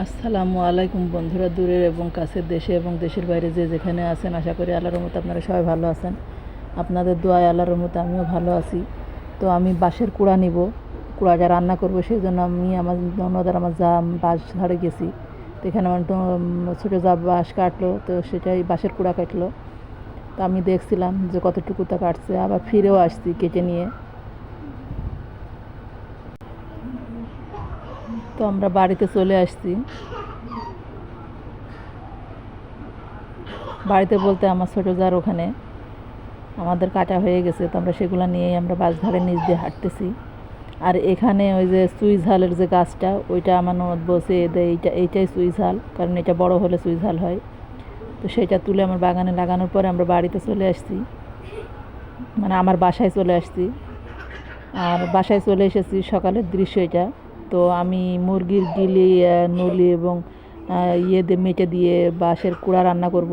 আসসালামু আলাইকুম বন্ধুরা, দূরের এবং কাছের, দেশে এবং দেশের বাইরে যে যেখানে আছেন, আশা করি আল্লাহর রহমতে আপনারা সবাই ভালো আছেন। আপনাদের দোয়ায় আল্লাহর রহমতে আমিও ভালো আছি। তো আমি বাঁশের কুড়া নিব, কুড়াটা রান্না করব, সেই জন্য আমি আমার ননদ আর আমার যা বাঁশ ঝাড়ে গেছি। তো এখানে আমার ছোটো যা বাঁশ কাটলো, তো সেটাই বাঁশের কুড়া কাটলো। তো আমি দেখছিলাম যে কতটুকু তা কাটছে, আবার ফিরেও আসছি কেটে নিয়ে। তো আমরা বাড়িতে চলে আসছি। বাড়িতে বলতে আমার ছোটো যার ওখানে আমাদের কাটা হয়ে গেছে, তো আমরা সেগুলো নিয়েই আমরা বাঁশঝাড়ের নিচ দিয়ে হাঁটতেছি। আর এখানে ওই যে সুইঝালের যে গাছটা, ওইটা আমার ননদ বসে দেয়, এইটাই সুইঝাল, কারণ এটা বড় হলে সুইঝাল হয়। তো সেটা তুলে আমার বাগানে লাগানোর পরে আমরা বাড়িতে চলে আসছি, মানে আমার বাসায় চলে আসছি। আর বাসায় চলে এসেছি, সকালের দৃশ্য এটা। তো আমি মুরগির গিলি, নলি এবং ইয়ে দিয়ে মেটে দিয়ে বাঁশের কুড়া রান্না করব।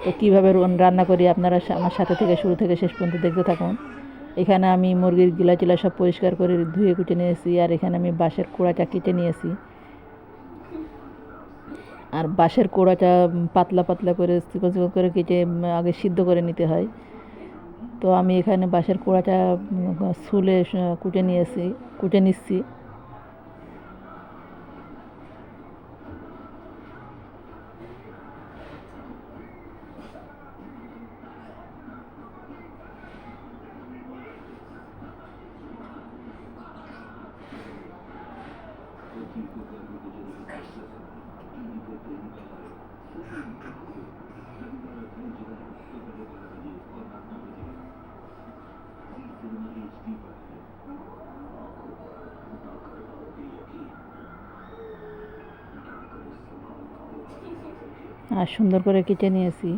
তো কীভাবে রান্না করি আপনারা আমার সাথে থেকে শুরু থেকে শেষ পর্যন্ত দেখতে থাকুন। এখানে আমি মুরগির গিলা টিলা সব পরিষ্কার করে ধুয়ে কুটে নিয়েছি, আর এখানে আমি বাঁশের কুড়াটা কেটে নিয়েছি। আর বাঁশের কুড়াটা পাতলা পাতলা করে চিকন চিকন করে কেটে আগে সিদ্ধ করে নিতে হয়। তো আমি এখানে বাঁশের কুড়াটা ছুলে কুটে নিচ্ছি। আর সুন্দর করে কেটে নিয়েছি।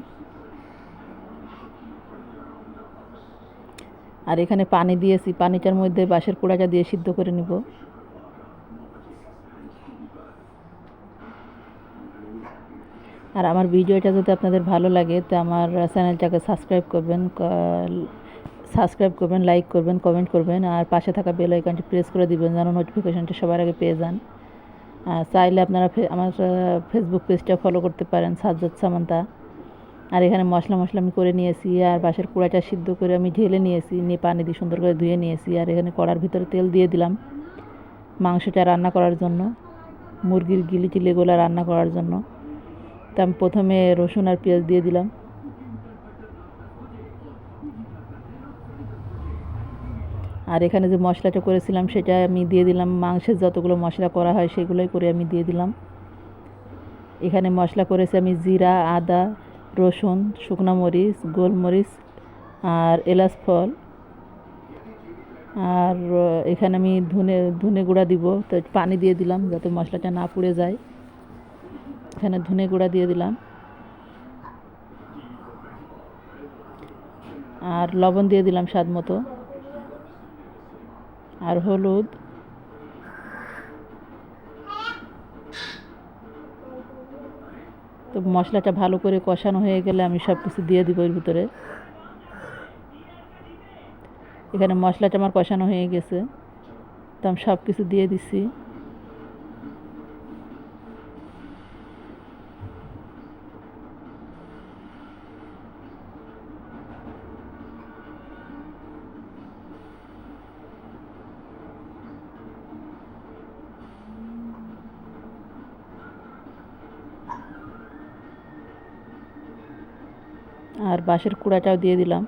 আর এখানে পানি দিয়েছি, পানিটার মধ্যে বাঁশের কুড়াটা দিয়ে সিদ্ধ করে নিব। আর আমার ভিডিওটা যদি আপনাদের ভালো লাগে, তো আমার চ্যানেলটাকে সাবস্ক্রাইব করবেন, লাইক করবেন, কমেন্ট করবেন, আর পাশে থাকা বেল আইকনটি প্রেস করে দিবেন যেন নোটিফিকেশনটা সবার আগে পেয়ে যান। চাইলে আপনারা আমার ফেসবুক পেজটা ফলো করতে পারেন, সাজ্জাদ সামান্তা। আর এখানে মশলা আমি করে নিয়েছি, আর বাঁশের কুড়াটা সিদ্ধ করে আমি ঢেলে নিয়েছি, নিয়ে পানি দিয়ে সুন্দর করে ধুয়ে নিয়েছি। আর এখানে কড়ার ভিতরে তেল দিয়ে দিলাম মাংসটা রান্না করার জন্য, মুরগির গিলি টিলিগুলো রান্না করার জন্য। তো আমি প্রথমে রসুন আর পেঁয়াজ দিয়ে দিলাম। আর এখানে যে মশলাটা করেছিলাম সেটা আমি দিয়ে দিলাম, মাংসের যতগুলো মশলা করা হয় সেগুলোই করে আমি দিয়ে দিলাম। এখানে মশলা করেছি আমি জিরা, আদা, রসুন, শুকনো মরিচ, গোলমরিচ আর এলাচ ফল। আর এখানে আমি ধনে গুঁড়া দিব, তো পানি দিয়ে দিলাম যাতে মশলাটা না পুড়ে যায়। এখানে ধনে গুঁড়া দিয়ে দিলাম, আর লবণ দিয়ে দিলাম স্বাদ মতো, আর হলুদ। তো মশলাটা ভালো করে কষানো হয়ে গেলে আমি সব কিছু দিয়ে দিব এর ভিতরে। এখানে মশলাটা আমার কষানো হয়ে গেছে, তো আমি সব কিছু দিয়ে দিচ্ছি। আর বাঁশের কুড়াটাও দিয়ে দিলাম।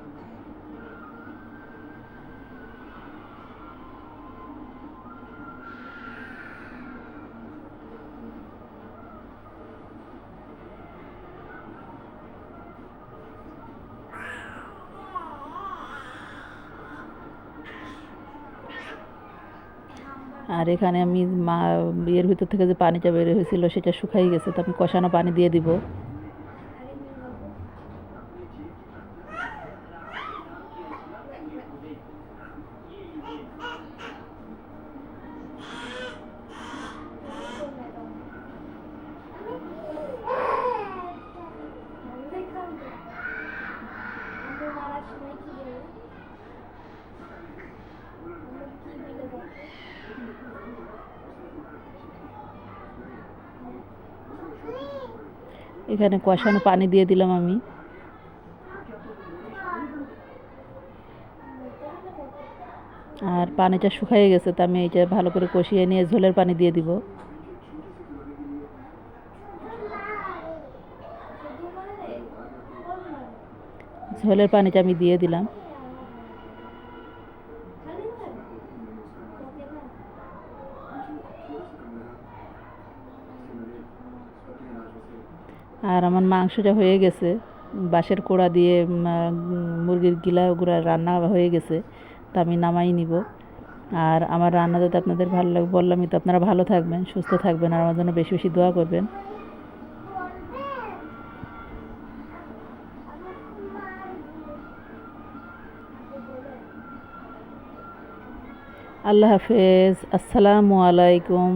আর এখানে আমি এর ভিতর থেকে যে পানিটা বের হয়েছিল সেটা শুকাই গেছে, তো আমি কষানো পানি দিয়ে দিব। এখানে কষানো পানি দিয়ে দিলাম আমি। আর পানিটা শুকিয়ে গেছে, তো আমি এটা ভালো করে কষিয়ে নিয়ে ঝোলের পানি দিয়ে দিব। ঝোলের পানিটা আমি দিয়ে দিলাম। আর আমার মাংসটা হয়ে গেছে, বাঁশের কোড়া দিয়ে মুরগির গিলা ওগুলা রান্না হয়ে গেছে, তা আমি নামাই নিব। আর আমার রান্না যাতে আপনাদের ভালো লাগে, বললামই তো, আপনারা ভালো থাকবেন, সুস্থ থাকবেন, আর আমার জন্য বেশি বেশি দোয়া করবেন। আল্লাহ হাফেজ, আসসালামু আলাইকুম।